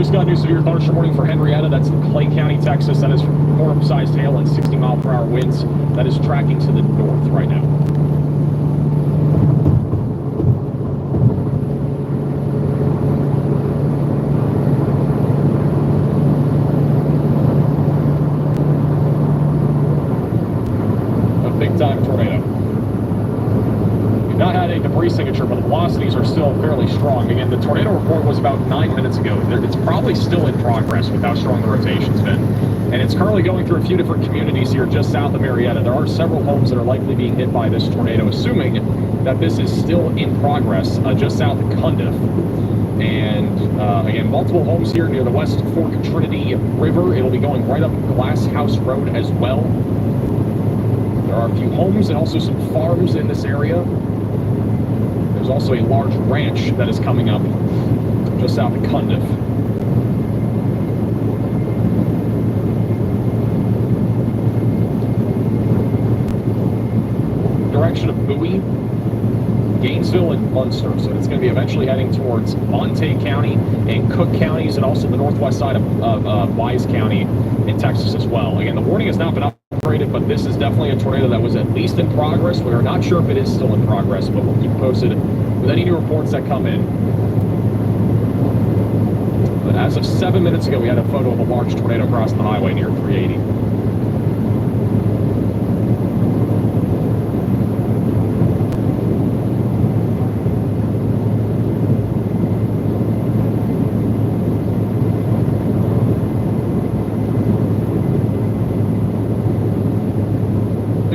just got a new severe thunderstorm warning for Henrietta. That's in Clay County, Texas. That is storm-sized hail and 60-mile-per-hour winds. That is tracking to the north right now. A big-time tornado. Not had a debris signature, but the velocities are still fairly strong. Again, the tornado report was about 9 minutes ago. It's probably still in progress with how strong the rotation's been. And it's currently going through a few different communities here just south of Marietta. There are several homes that are likely being hit by this tornado, assuming that this is still in progress just south of Cundiff. And again, multiple homes here near the West Fork Trinity River. It'll be going right up Glass House Road as well. There are a few homes and also some farms in this area. There's also a large ranch that is coming up just south of Cundiff. Direction of Bowie, Gainesville, and Munster. So it's going to be eventually heading towards Montague County and Cook counties, and also the northwest side of Wise County in Texas as well. Again, the warning has not been upgraded, but this is definitely a tornado that was at least in progress. We are not sure if it is still in progress, but we'll keep posted with any new reports that come in. But as of 7 minutes ago, we had a photo of a large tornado across the highway near 380.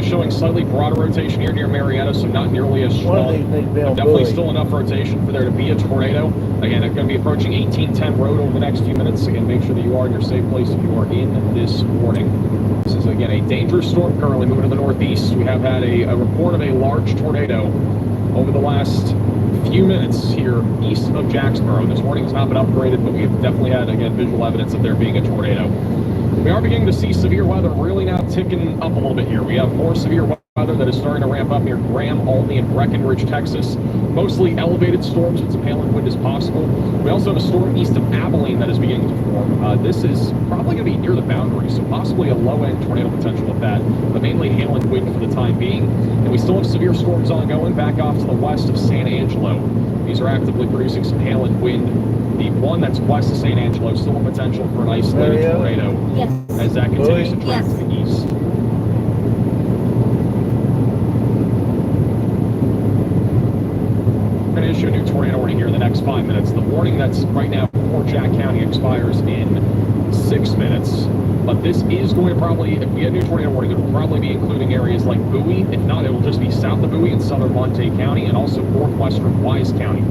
Showing slightly broader rotation here near Marietta, so not nearly as strong. But definitely still enough rotation for there to be a tornado. Again, it's going to be approaching 1810 Road over the next few minutes. Again, make sure that you are in your safe place if you are in this warning. This is, again, a dangerous storm currently moving to the northeast. We have had a report of a large tornado over the last few minutes here east of Jacksboro. This warning has not been upgraded, but we have definitely had, again, visual evidence of there being a tornado. We are beginning to see severe weather really now ticking up a little bit here. We have more severe weather that is starting to ramp up near Graham, Albany, and Breckenridge, Texas. Mostly elevated storms with some hail and wind as possible. We also have a storm east of Abilene that is beginning to form. This is probably going to be near the boundary, so possibly a low-end tornado potential with that, but mainly hail and wind for the time being. And we still have severe storms ongoing back off to the west of San Angelo. These are actively producing some hail and wind. The one that's west of San Angelo is still a potential for an isolated tornado as that continues to track to the east. We're going to issue a new tornado warning here in the next 5 minutes. The warning that's right now for Jack County expires in 6 minutes. But this is going to probably, if we get a new tornado warning, it will probably be including areas like Bowie. If not, it will just be south of Bowie in southern Montague County, and also northwestern Wise County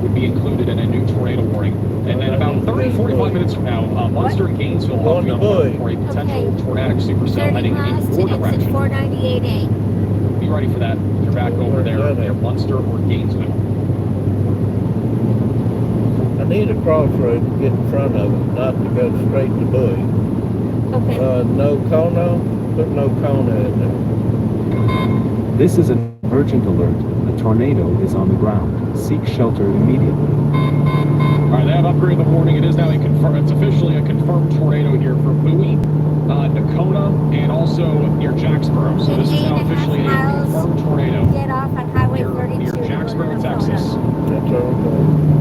would be included in a new tornado warning. And then about 30-45 minutes from now, Munster and Gainesville will be on alert for a potential tornadic supercell heading in your direction. 498A. Be ready for that. You're back over there near Munster or Gainesville. I need a crossroad to get in front of it, not to go straight to Bowie. Okay. No Kona, put no Kona in there. This is an urgent alert. A tornado is on the ground. Seek shelter immediately. All right, they have upgraded the warning. It is now it's officially a confirmed tornado here for Bowie, Nakona, and also near Jacksboro. So this is now officially a confirmed tornado. Get off on Highway 32. Near Jacksboro, Texas. That's all.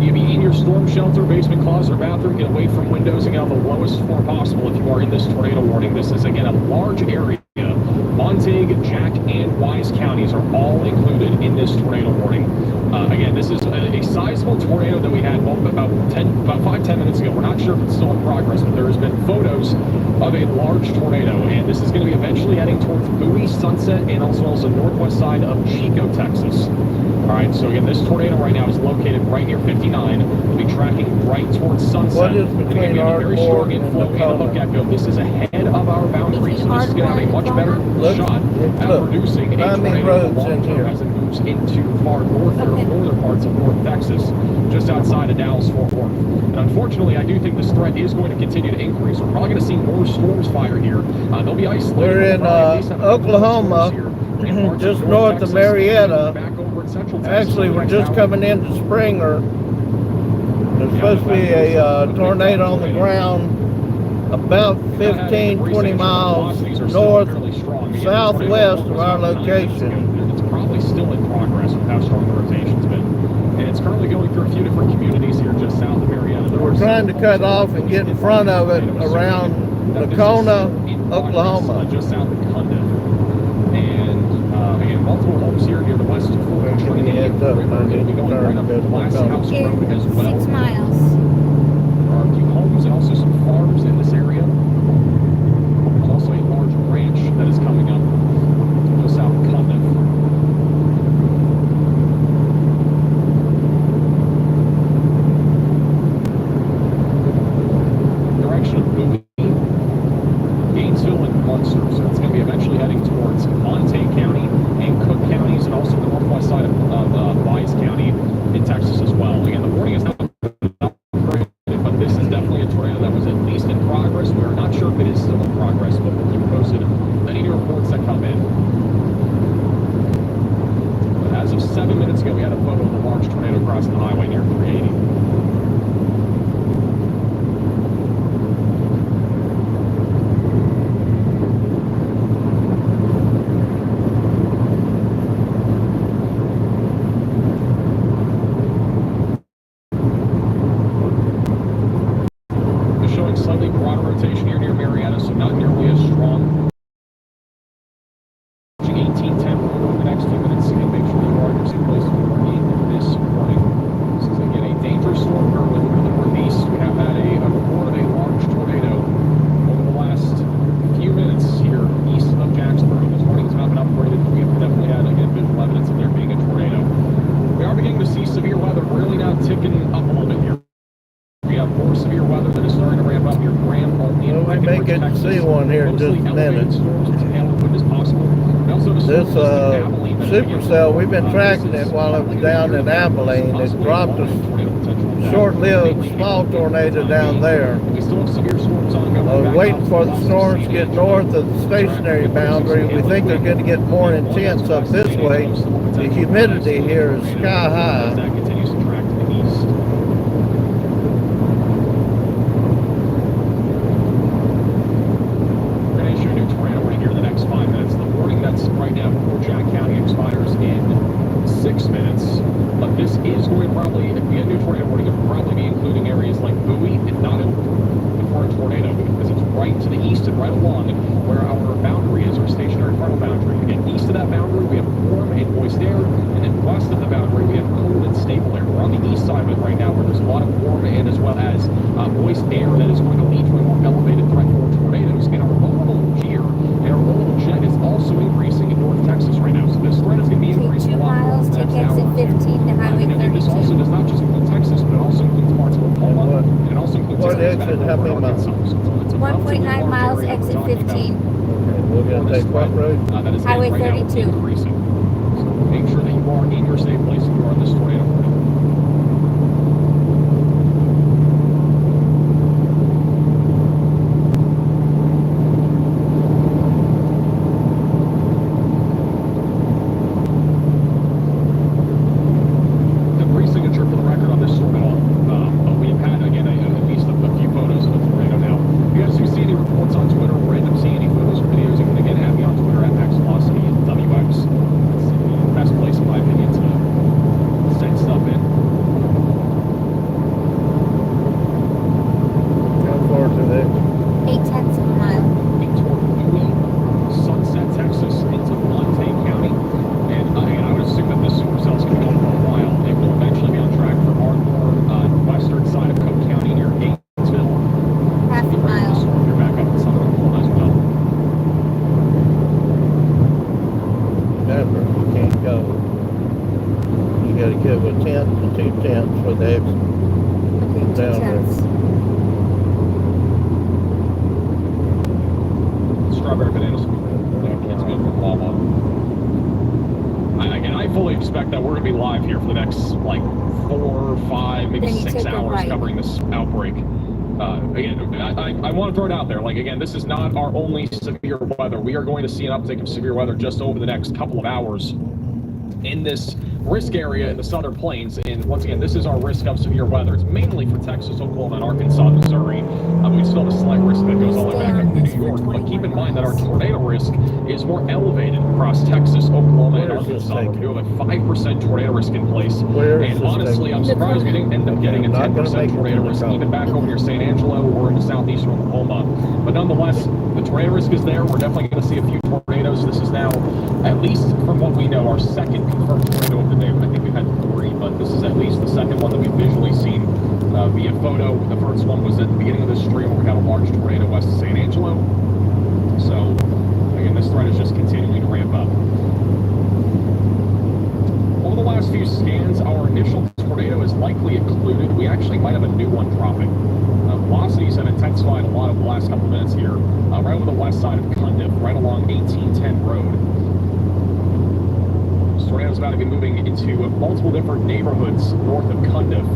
You be in your storm shelter, basement, closet, or bathroom. Get away from windows and get on the lowest floor possible if you are in this tornado warning. This is, again, a large area. Montague, Jack, and Wise counties are all included in this tornado warning. Again, this is a sizable tornado that we had about 5-10 minutes ago. We're not sure if it's still in progress, but there has been photos of a large tornado, and this is going to be eventually heading towards Bowie, Sunset, and also northwest side of Chico, Texas. All right, so again, this tornado right now is located right near 59. We'll be tracking right towards Sunset. What is between our very strong inflow and a hook echo. This is ahead of our boundaries, so this is going to have a much better shot at producing a tornado long term as it moves into far north or northern parts of North Texas, just outside of Dallas-Fort Worth. And unfortunately, I do think this threat is going to continue to increase. We're probably going to see more storms fire here. They'll be isolated. We're in Oklahoma, just north of Marietta. Actually, we're just coming into Springer. As supposed to be a tornado on the ground about 15, 20 miles north, southwest of our location. It's probably still in progress with how strong the rotation's been. And it's currently going through a few different communities here just south of Marietta. We're trying to cut off and get in front of it around Lacona, Oklahoma. Just south of Cundiff. And again, multiple homes here near the west of Fort Trinity. Heads up, We're going to be going right up the last house road as well. 6 miles. There are a few homes and also some farms in this area. There's also a large ranch that is coming up just south of Cundiff. Direction of Bowie, Gainesville, and Munster. So it's going to be eventually heading towards Montague County and Cook counties, and also the northwest side of Wise County in Texas as well. Again, the warning is not upgraded, but this is definitely a tornado that was at least in progress. We are not sure if it is still in progress, but we'll keep you posted on any new reports that come in. But as of 7 minutes ago, we had a photo of a large tornado crossing the highway near 380. Slightly broader rotation here near Marietta, so not nearly as strong. 1810 over the next few minutes. Again, make sure you are in your safe place in this warning. This is again a dangerous storm currently over the northeast. We have had a report of a large tornado over the last few minutes here east of Jacksboro. This warning has not been upgraded, but we have definitely had again visual evidence of there being a tornado. We are beginning to see severe weather really now ticking up a little bit here. We have more severe weather that is starting to ramp up here. Graham, Albany, and We may get to see one here in just a minute. This supercell, we've been tracking it while it was down in Abilene. It dropped a short-lived small tornado down there. We still have severe storms ongoing. I was waiting for the storms to get north of the stationary boundary. We think they're going to get more intense up this way. The humidity here is sky high. That continues to track to the east. We're going to issue a new tornado warning here in the next 5 minutes. The warning that's right now for Jack County expires in 6 minutes. But this is going to probably, if we get a new tornado warning, it will probably be including areas like Bowie, if not before a tornado, because it's right to the east and right along where our boundary is, our stationary frontal boundary. Again, east of that boundary, we have warm and moist air, and then west of the boundary, we have cold and stable air. We're on the east side of it right now, where there's a lot of warm and as well as moist air that is going to lead to a more elevated threat for tornadoes. And our local gear and our local jet is also increasing in North Texas right now. So this threat is going to be increasing 2 miles, take exit 15 to Highway 32. And this also does not just include Texas, but it also includes parts of Oklahoma, and it also includes What exit? How many miles? 1.9 miles, exit 15. Okay, we're going to take what road? That is Highway right now 32. increasing. So make sure that you are in your safe place if you are on this tornado warning. The pre-signature for the record on this storm at all. But we have had, again, at least a few photos of the tornado now. If you guys do see any reports on Twitter or end up seeing any photos or videos, you can again have me on Twitter at MaxVelocity and WX. It's the best place, in my opinion, to send stuff in. How far to that? 0.8 of a mile. Toward Bowie, Sunset, Texas, into Montague County. And I would assume that this supercell is going to be going for a while. It will eventually be on track for our more western side of Cook County near Gainesville. Half a mile. You're back up in southern Oklahoma as well. Remember, you can't go. You got to give a tenth to 2 tenths for the exit. Okay, 2 Down there. tenths. Strawberry bananas. It's good for Wawa. Again, I fully expect that we're going to be live here for the next, 4, 5, maybe Then you 6 take a hours right. covering this outbreak. Again, I want to throw it out there. Again, this is not our only severe weather. We are going to see an uptick of severe weather just over the next couple of hours. in this risk area in the southern plains. And once again, this is our risk of severe weather. It's mainly for Texas, Oklahoma, and Arkansas, Missouri. We still have a slight risk that goes all the way back up to New York. But keep in mind that our tornado risk is more elevated across Texas, Oklahoma, and Arkansas. We do have a 5% tornado risk in place. And honestly, I'm surprised we didn't end up getting a 10% tornado risk even back over near San Angelo or into southeastern Oklahoma. But nonetheless, the tornado risk is there. We're definitely going to see a few tornadoes. This is now, at least from what we know, our second confirmed tornado of the day. I think we've had 3, but this is at least the second one that we've visually seen via photo. The first one was at the beginning of this stream where we had a large tornado west of San Angelo. So, again, this threat is just continuing to ramp up. Over the last few scans, our initial tornado is likely occluded. We actually might have a new one dropping. Velocities have intensified a lot over the last couple minutes here. Right over the west side of Cundiff, right along 1810 Road. This tornado is about to be moving into multiple different neighborhoods north of Cundiff.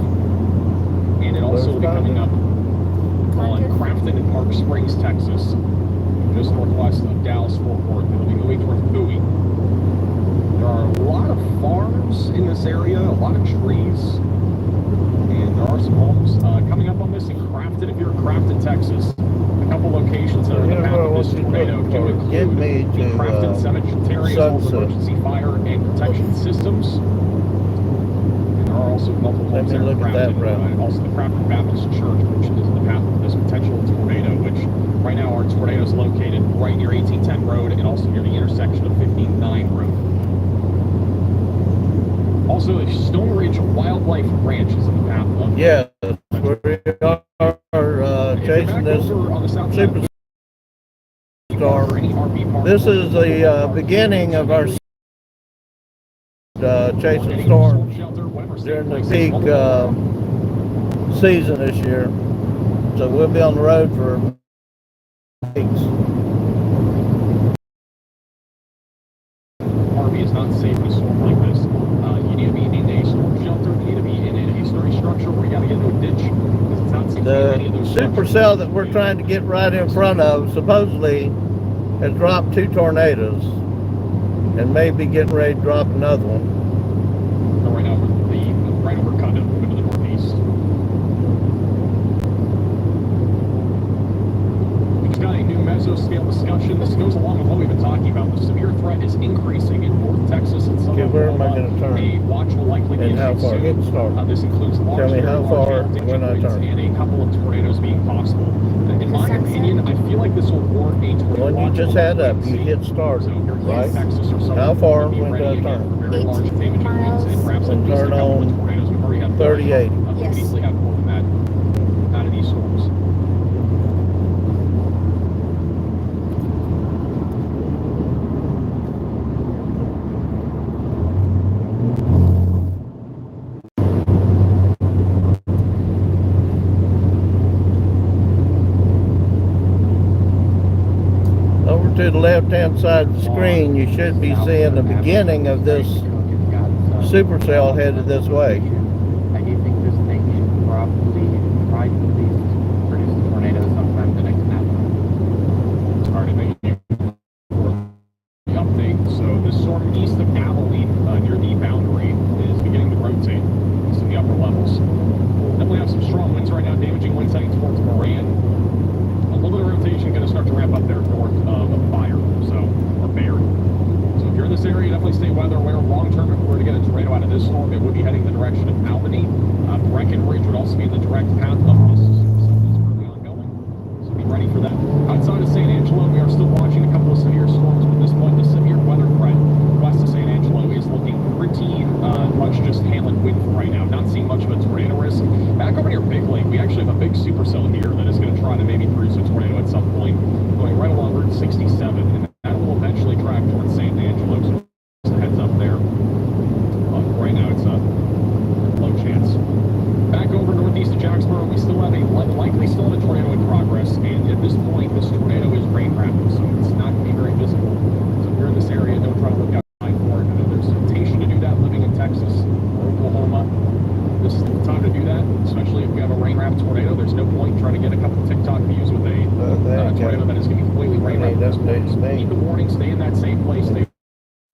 And it also will be coming up on Crafton and Park Springs, Texas, just northwest of Dallas-Fort Worth. It'll be moving towards Bowie. There are a lot of farms in this area, a lot of trees, and there are some homes. Coming up on this in Crafton, if you're in Crafton, Texas, a couple locations that are in the path of this tornado do include the Crafton Cemetery, as well as emergency fire and protection systems. And there are also multiple homes there in Crafton, and also the Crafton Baptist Church, which is in the path of this potential tornado, which right now our tornado is located right near 1810 Road and also near the intersection of 59 Road. Also, the Stone Ridge Wildlife Ranch is in the path of... Yeah, we are chasing this superstorm. This is the beginning of our chasing storms during the peak season this year. So we'll be on the road for weeks. RV is not safe in a storm like this. You need to be in a storm shelter. You need to be in a sturdy structure where you got to get into a ditch. Because it's not safe The supercell that we're trying to get right in front of supposedly has dropped 2 tornadoes and may be getting ready to drop another one. So right now we're right over Cundiff, moving to the northeast. We just got a new mesoscale discussion. This goes along with what we've been talking about. The severe threat is increasing in North Texas and Southern Okay, where am I going to turn? A watch will likely be and how far? soon. Get started. This includes large, Tell me how far when I turn. And a couple of tornadoes being possible. In my opinion, I feel like this will warrant a tornado. When you just had up, you hit start, so right? Texas or How far when do I turn? very large damaging winds and perhaps And turn on tornadoes. We've already had 38. We Yes. easily have more than that out of these storms. Over to the left-hand side of the screen, you should be seeing the beginning of this supercell headed this way. I do think this thing should probably try to at least produce a tornado sometime the next half. Alright, thank you for the update. So the storm east of Abilene, near the boundary, is beginning to rotate east of the upper levels. Definitely have some strong winds right now, damaging winds heading towards Moran. A little bit of rotation going to start to ramp up there north of Fire, or Baird. So if you're in this area, definitely stay weather aware. Long term, if we were to get a tornado out of this storm, it would be heading the direction of Albany. Breckenridge would also be in the direct path of this supercell that's currently ongoing. So be ready for that. Outside of San Angelo, we are still watching a couple of severe storms, but at this point, the severe weather threat west of San Angelo is looking pretty much just handling wind for right now. Not seeing much of a tornado risk. Back over near Big Lake, we actually have a big supercell here that is going to try to maybe produce a tornado at some point, going right along Route 67, and that will eventually track towards San Angelo. So just a heads up there. But right now, it's a low chance. Back over northeast of Jacksboro, we still have likely still have a tornado in progress, and at this point, this tornado is rain wrapping, so it's not going to be very visible. So if you're in this area, don't try to look outside for it. I know there's temptation to do that living in Texas or Oklahoma. This is the time to do that, especially if we have a rain-wrapped tornado. There's no point trying to get a couple of TikTok views with a tornado that is going to be completely rain-wrapped. Keep the warning, stay in that safe place, stay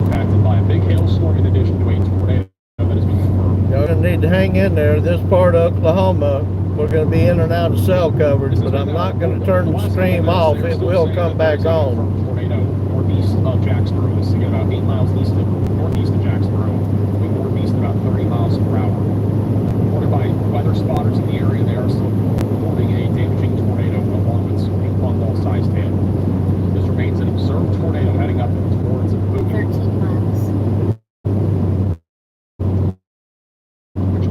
impacted by a big hailstorm in addition to a tornado that has been confirmed. Y'all gonna need to hang in there. This part of Oklahoma, we're gonna be in and out of cell coverage, but I'm not gonna turn the stream off. It will come back on. Tornado northeast of Jacksboro. This is again about 8 miles northeast of Jacksboro, moving northeast about 30 miles per hour. Reported by weather spotters in the area, they are still reporting a damaging tornado along with sweeping ball-sized hail. This remains an observed tornado heading up towards Bowie. 13 miles. Which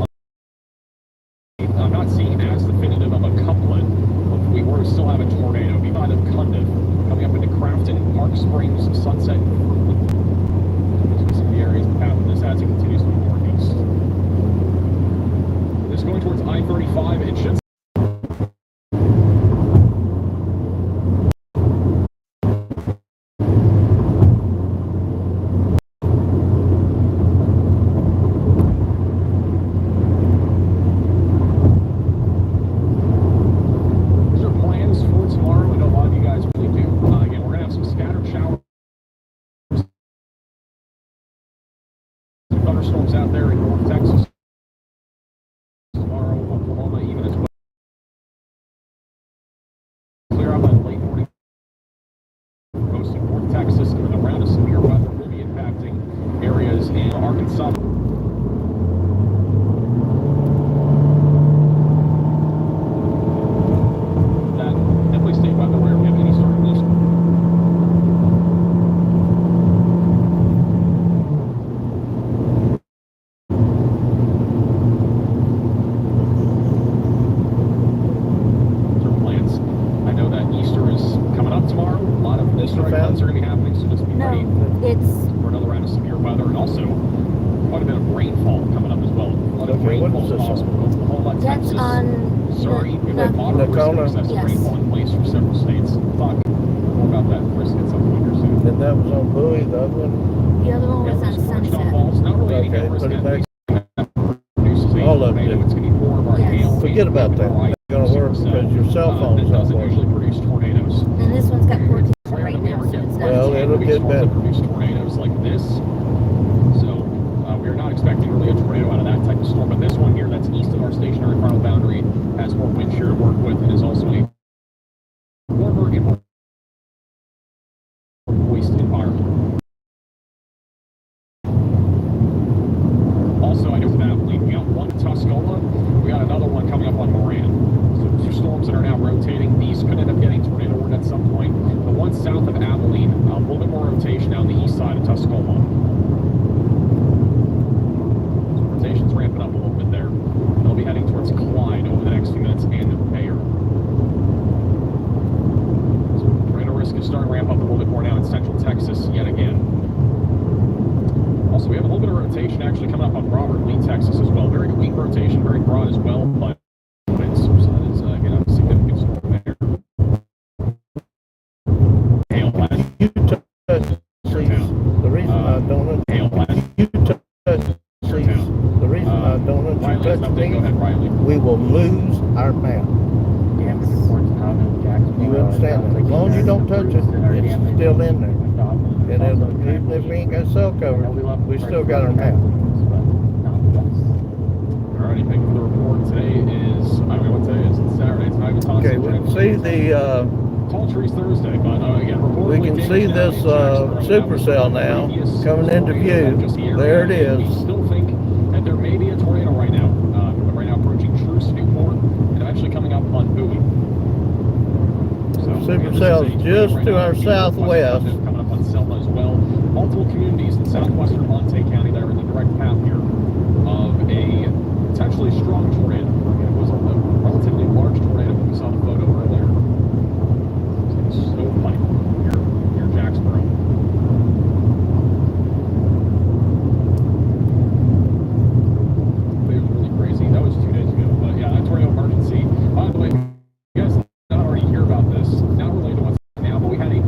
I'm not seeing as definitive of a couplet, but if we were to still have a tornado, we might have Cundiff coming up into Crafton, Park Springs, Sunset, some of the areas the path of this as it continues to move northeast. This is going towards I-35 and should thunderstorms out there in North Texas tomorrow, Oklahoma even as well. Clear out by the late morning. Coast of North Texas and around a severe weather will be impacting areas in Arkansas. That definitely stay weather where we have any sort of news. Events are going to be happening, so just be ready for another round of severe weather, and also quite a bit of rainfall coming up as well. A lot of rainfall is possible. Oklahoma, That's Texas, on Surrey, we've had moderate risk of yes. rainfall in place for several states. We'll talk more about that risk at some point here soon. And that was on Bowie, the other one? The other one was on Sunset. Falls. Not really any Okay, risk put it at back. least. Produces a All of tornado. it. It's going to be more of our Yes. hail. Forget about that. It's gonna work because your cell phone's It not doesn't working. usually produce tornadoes. And this one's got 14 right now, so it's Well, not. it'll get better. Produce tornadoes like this. So we are not expecting really a tornado out of that type of storm. But this one here, that's east of our stationary frontal boundary, has more wind shear to work with, and is also a warmer and more moist environment. Also, I know with Abilene, we got one in Tuscola. We got another one coming up on Moran. So two storms that are now rotating. These could end up getting tornado warning at some point. The one south of Abilene, a little bit more rotation down the east side of Tuscola. So rotation's ramping up a little bit there. They'll be heading towards Clyde over the next few minutes and Bayer. So tornado risk is starting to ramp up a little bit more now in central Texas yet again. Also, we have a little bit of rotation actually coming up on Robert Lee, Texas as well. Very weak rotation, very broad as well, but winds, so that is again a significant storm there. Hail last. You touch these, the reason I don't Hail last. you touch these, the reason I don't let you Riley, touch go ahead, these, Riley. we will lose our map. Damage reports out in Jacksboro. You understand that? As long as you don't touch it, it's still in there. And even if we ain't got cell coverage, we still got our map. Alrighty, thank you for the report. Today is, I don't know what today is, it's Saturday, it's not even Thompson. Okay, we can see the, Tall Trees Thursday, but again, we can see this supercell now coming into view. There it We is. still think that there may be a tornado right now. Right now approaching Truce, Newport, and eventually coming up on Bowie. So, Supercell's again, this is a just right to now, our southwest. Coming up on Selma as well. Multiple communities in southwestern Monte County that are in the direct path here of a potentially strong tornado. Again, it was a relatively large tornado when we saw the photo earlier. It's like a stovepipe near Jacksboro. It was really crazy. That was 2 days ago. But yeah, that tornado emergency. By the way, you guys not already hear about this. Not related to what's now, but we had a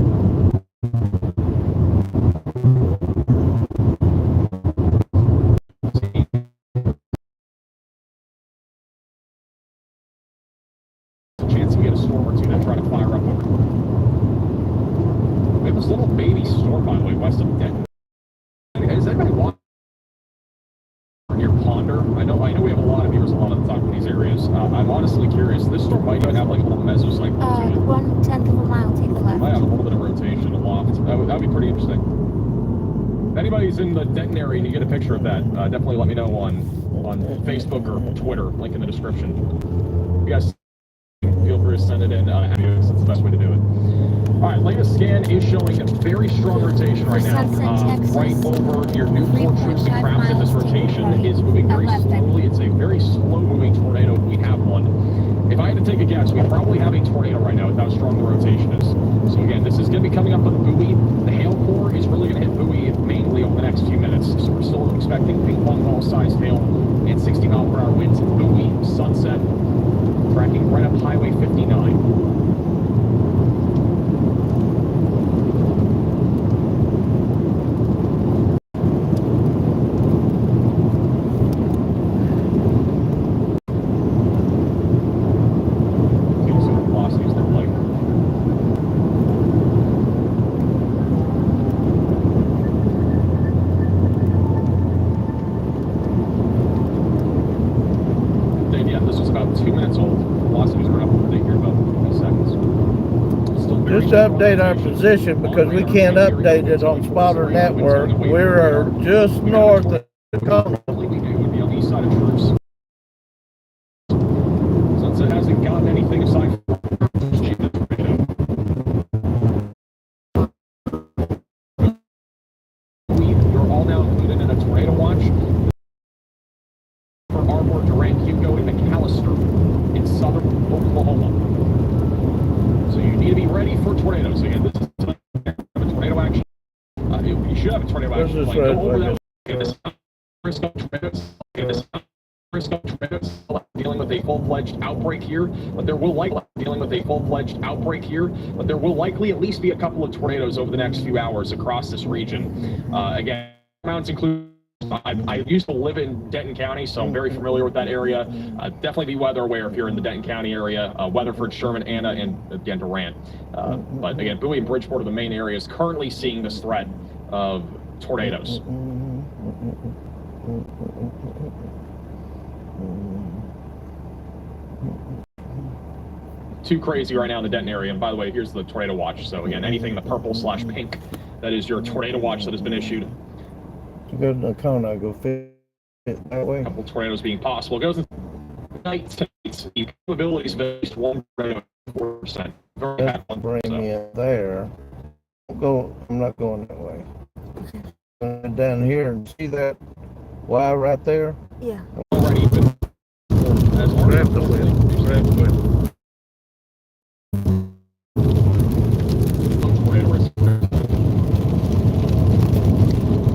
chance we get a storm or two that try to fire up over. We have this little baby storm, by the way, west of Denton. Is anybody watching? wonder. I know we have a lot of viewers a lot of the time in these areas. I'm honestly curious. This storm might even have like a little mesocycle to it. 1/10 of a mile, take the left. Might have a little bit of rotation aloft. That would be pretty interesting. If anybody's in the Denton area and you get a picture of that, definitely let me know on Facebook or Twitter. Link in the description. You guys feel free to send it in. That's the best way to do it. All right, latest scan is showing a very strong rotation right now. Right over your Newport Truce and Crampton. This rotation is moving very slowly. It's a very slow-moving tornado if we have one. If I had to take a guess, we probably have a tornado right now with how strong the rotation is. So again, this is going to be coming up on Bowie. The hail core is really going to hit Bowie mainly over the next few minutes. So we're still expecting ping pong ball-sized hail and 60-mile-per-hour winds at Bowie, Sunset, tracking right up Highway 59. Just to update our position, because we can't update it on Spotter Network, we're just north of Tacoma. Sunset hasn't gotten anything aside from you're all now included in a tornado watch for Arbor, Durant, Hugo, and McAllister in southern Oklahoma. So you need to be ready for tornadoes. Again, this is a tornado action. You should have a tornado action. Like, go over that. Dealing with a full-fledged outbreak here, but there will likely at least be a couple of tornadoes over the next few hours across this region. Again, amounts include. I used to live in Denton County, so I'm very familiar with that area. Definitely be weather aware if you're in the Denton County area. Weatherford, Sherman, Anna, and again Durant. But again, Bowie and Bridgeport are the main areas currently seeing this threat of tornadoes. Too crazy right now in the Denton area. And by the way, here's the tornado watch. So again, anything in the purple/pink, that is your tornado watch that has been issued. To go to Nakona, go fit that way. A couple tornadoes being possible. It goes in night tonight. The probability is at least 1 tornado, 4%. Very bad one. Bring me up there. I'm not going that way. Down here and see that Y right there? Yeah. Already even. Grab the wheel. Grab the wheel.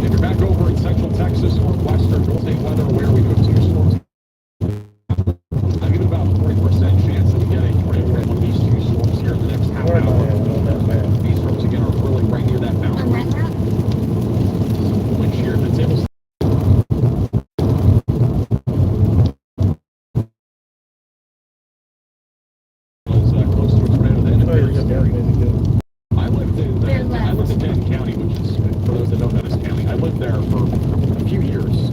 If you're back over in central Texas or western, don't stay weather aware. We do have 2 storms. I give it about 40% chance that we get a tornado from one of these 2 storms here in the next half hour. These storms again are really right near that boundary. Wind shear, the tables. Close to a tornado then. I lived in Denton County, which is, for those that don't know this county, I lived there for a few years. I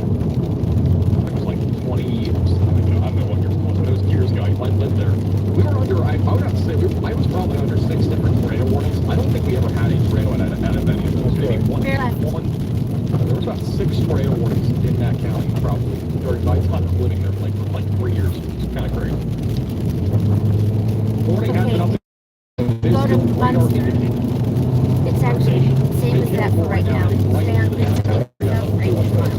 think it was like 20, I don't know what years it was, but it was years ago. I lived there. We were under, I would have to say, I was probably under 6 different tornado warnings. I don't think we ever had a tornado at any of those. Maybe one. There was about 6 tornado warnings in that county, probably, during my time of living there for like 3 years. It's kind of crazy. Warning has been up. Go to Munster. It's actually the same as that for right now. Stay on the south range miles.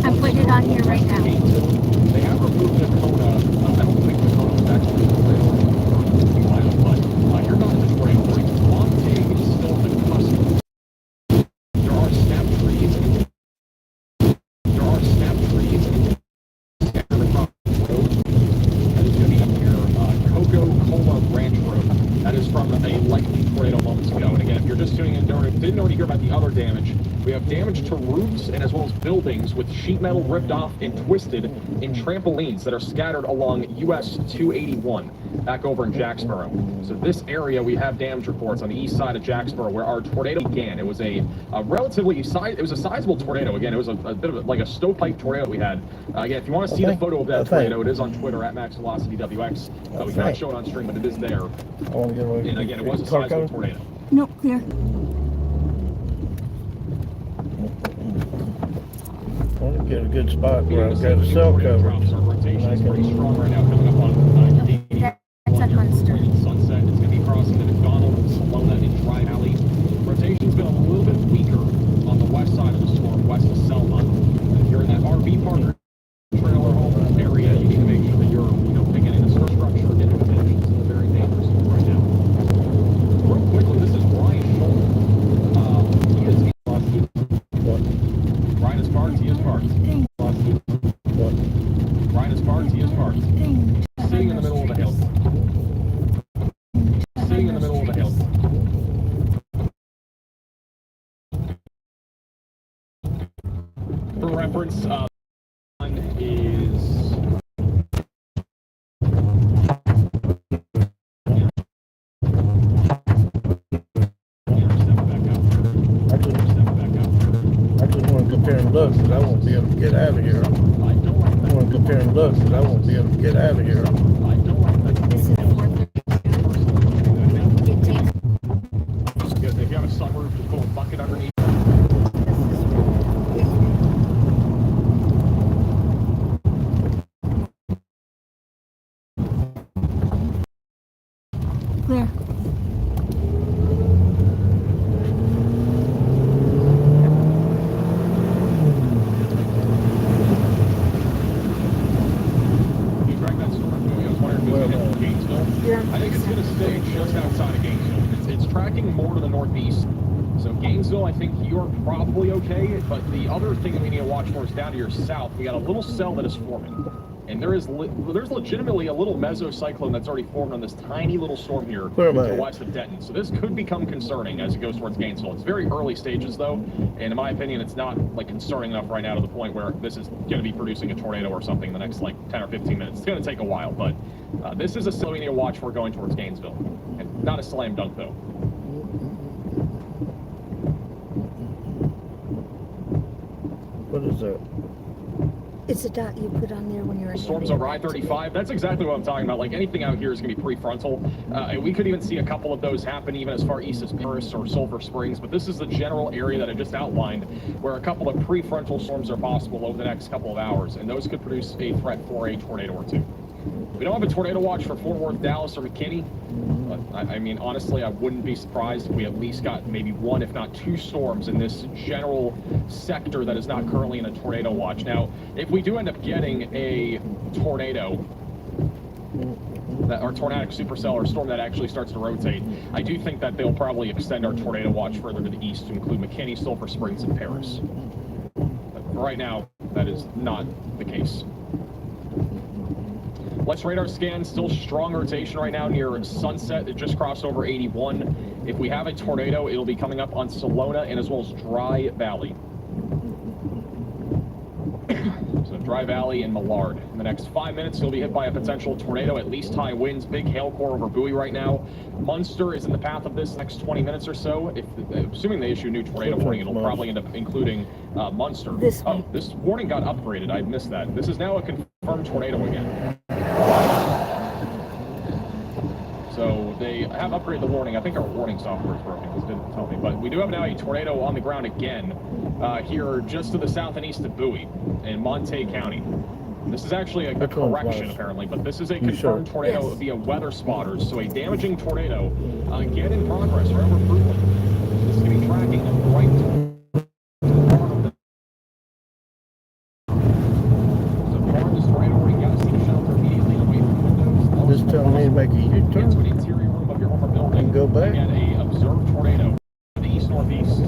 I'm putting it on here right now. They have removed the Kona. I don't think the Kona was actually removed, but you're not in the tornado warning. Montague is still the cusp. There are snap trees. That is going to be up near Coca-Cola Ranch Road. That is from a likely tornado moments ago. And again, if you're just tuning in, didn't already hear about the other damage, we have damage to roofs roofs and as well as buildings with sheet metal ripped off and twisted in trampolines that are scattered along US 281 back over in Jacksboro. So this area, we have damage reports on the east side of Jacksboro where our tornado began. It was a relatively sizable tornado. Again, it was a bit of like a stovepipe tornado we had. Again, if you want to see the photo of that tornado, it is on Twitter at MaxVelocityWX. We cannot show it on stream, but it is there. And again, it was a sizable tornado. No, clear. I want to get a good spot where I've got a cell cover. Our rotation is pretty strong right now coming up on That's at Munster. Sunset. It's going to be crossing the McDonald, Sloan, and Dry Valley. Rotation's been a little bit weaker on the west side of the storm, west of Selma. If you're in that RV park or trailer home area, you need to make sure that you're, getting in the structure, getting the conditions. It's a very dangerous storm right now. Real quickly, this is Ryan Scholl. He is Ryan is parked. He is parked. Ryan is parked. He is parked. Sitting in the middle of the hill. Sitting in the middle of the hill. For reference, one is. I just want to compare and look because I won't be able to get out of here. I want to compare and look because I won't be able to get out of here. This is 432. It takes. If you have a sunroof, just put a bucket underneath. Clear. I think it's going to stay just outside of Gainesville. It's tracking more to the northeast. So Gainesville, I think you're probably okay. But the other thing that we need to watch for is down to your south. We got a little cell that is forming. And there's legitimately a little mesocyclone that's already formed on this tiny little storm here to the west of Denton. So this could become concerning as it goes towards Gainesville. It's very early stages though, and in my opinion, it's not like concerning enough right now to the point where this is going to be producing a tornado or something in the next like 10 or 15 minutes. It's going to take a while, but this is a cell we need to watch for going towards Gainesville, and not a slam dunk though. What is that? It's a dot you put on there when you're in Storms over I-35. That's exactly what I'm talking about. Like anything out here is going to be prefrontal. And we could even see a couple of those happen even as far east as Paris or Sulphur Springs. But this is the general area that I just outlined where a couple of prefrontal storms are possible over the next couple of hours. And those could produce a threat for a tornado or two. We don't have a tornado watch for Fort Worth, Dallas, or McKinney. But I mean, honestly, I wouldn't be surprised if we at least got maybe one, if not two storms in this general sector that is not currently in a tornado watch. Now, if we do end up getting a tornado, or tornadic supercell or storm that actually starts to rotate, I do think that they'll probably extend our tornado watch further to the east to include McKinney, Sulphur Springs, and Paris. But for right now, that is not the case. Let's radar scan, still strong rotation right now near Sunset. It just crossed over 81. If we have a tornado, it'll be coming up on Salona and as well as Dry Valley. So Dry Valley and Millard. In the next 5 minutes, you'll be hit by a potential tornado, at least high winds, big hail core over Bowie right now. Munster is in the path of this next 20 minutes or so. Assuming they issue a new tornado warning, it'll probably end up including Munster. This warning got upgraded. I missed that. This is now a confirmed tornado again. So they have upgraded the warning. I think our warning software is broken. This didn't tell me. But we do have now a tornado on the ground again here just to the south and east of Bowie in Monte County. This is actually a correction, apparently, but this is a confirmed tornado via weather spotters. So a damaging tornado again in progress right over Fruitland. This is going to be tracking right Just telling me to make a U-turn to an interior room of your home or building and go back. and a observed tornado to the east-northeast.